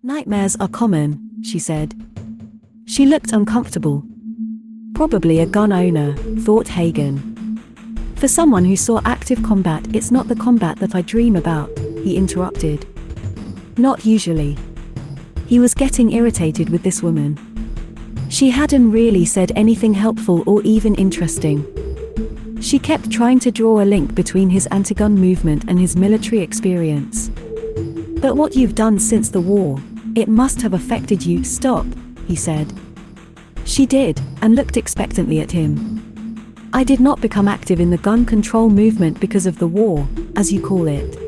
Nightmares are common, she said. She looked uncomfortable. Probably a gun owner, thought Hagen. For someone who saw active combat, it's not the combat that I dream about, he interrupted. Not usually. He was getting irritated with this woman. She hadn't really said anything helpful or even interesting. She kept trying to draw a link between his anti-gun movement and his military experience. But what you've done since the war, it must have affected you. Stop, he said. She did, and looked expectantly at him. I did not become active in the gun control movement because of the war, as you call it.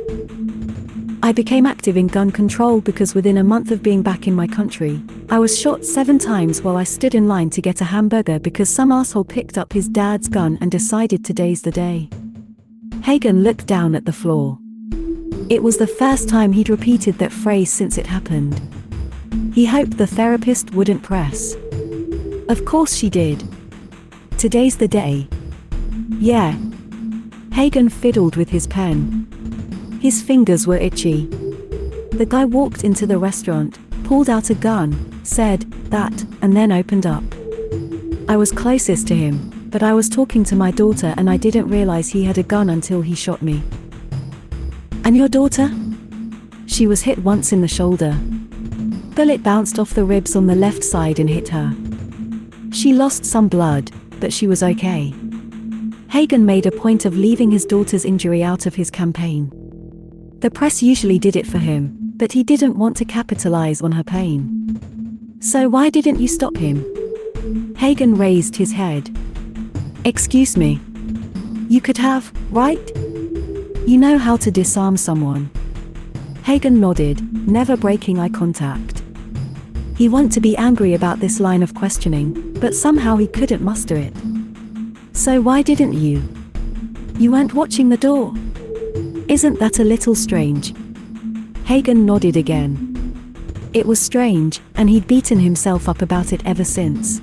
I became active in gun control because within a month of being back in my country, I was shot 7 times while I stood in line to get a hamburger because some asshole picked up his dad's gun and decided today's the day. Hagen looked down at the floor. It was the first time he'd repeated that phrase since it happened. He hoped the therapist wouldn't press. Of course she did. Today's the day. Yeah. Hagen fiddled with his pen. His fingers were itchy. The guy walked into the restaurant, pulled out a gun, said, "That," and then opened up. I was closest to him, but I was talking to my daughter and I didn't realize he had a gun until he shot me. And your daughter? She was hit once in the shoulder. Bullet bounced off the ribs on the left side and hit her. She lost some blood, but she was okay. Hagen made a point of leaving his daughter's injury out of his campaign. The press usually did it for him, but he didn't want to capitalize on her pain. So why didn't you stop him? Hagen raised his head. Excuse me. You could have, right? You know how to disarm someone. Hagen nodded, never breaking eye contact. He wanted to be angry about this line of questioning, but somehow he couldn't muster it. So why didn't you? You weren't watching the door. Isn't that a little strange? Hagen nodded again. It was strange, and he'd beaten himself up about it ever since.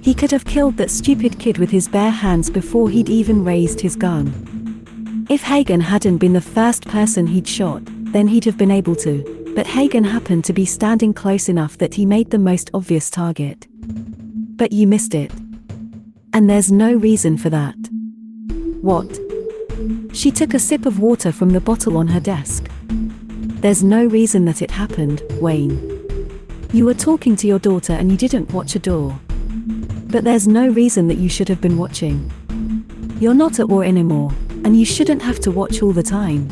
He could have killed that stupid kid with his bare hands before he'd even raised his gun. If Hagen hadn't been the first person he'd shot, then he'd have been able to. But Hagen happened to be standing close enough that he made the most obvious target. But you missed it. And there's no reason for that. What? She took a sip of water from the bottle on her desk. There's no reason that it happened, Wayne. You were talking to your daughter and you didn't watch a door. But there's no reason that you should have been watching. You're not at war anymore, and you shouldn't have to watch all the time.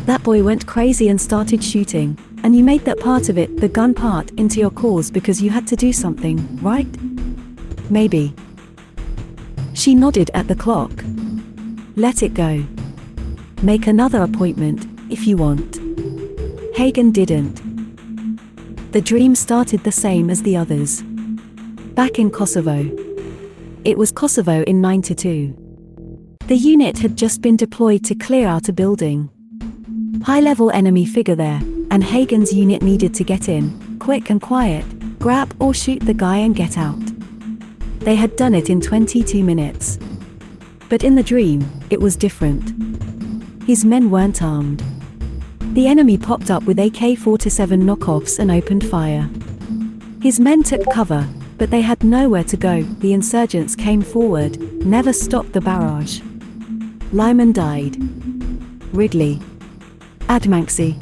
That boy went crazy and started shooting, and you made that part of it, the gun part, into your cause because you had to do something, right? Maybe. She nodded at the clock. Let it go. Make another appointment, if you want. Hagen didn't. The dream started the same as the others. Back in Kosovo. It was Kosovo in '92. The unit had just been deployed to clear out a building. High-level enemy figure there, and Hagen's unit needed to get in, quick and quiet, grab or shoot the guy and get out. They had done it in 22 minutes. But in the dream, it was different. His men weren't armed. The enemy popped up with AK-47 knockoffs and opened fire. His men took cover, but they had nowhere to go. The insurgents came forward, never stopped the barrage. Lyman died. Ridley. Admanxi.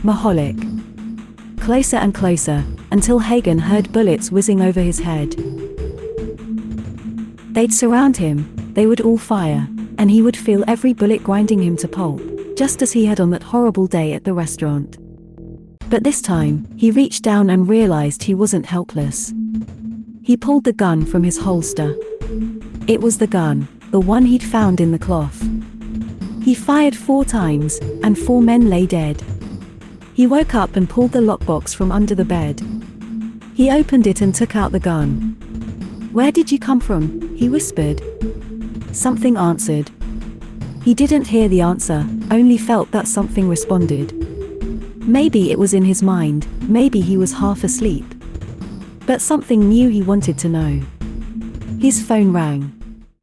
Mahalik. Closer and closer, until Hagen heard bullets whizzing over his head. They'd surround him, they would all fire, and he would feel every bullet grinding him to pulp, just as he had on that horrible day at the restaurant. But this time, he reached down and realized he wasn't helpless. He pulled the gun from his holster. It was the gun, the one he'd found in the cloth. He fired 4 times, and 4 men lay dead. He woke up and pulled the lockbox from under the bed. He opened it and took out the gun. "Where did you come from?" he whispered. Something answered. He didn't hear the answer, only felt that something responded. Maybe it was in his mind, maybe he was half asleep. But something new he wanted to know. His phone rang.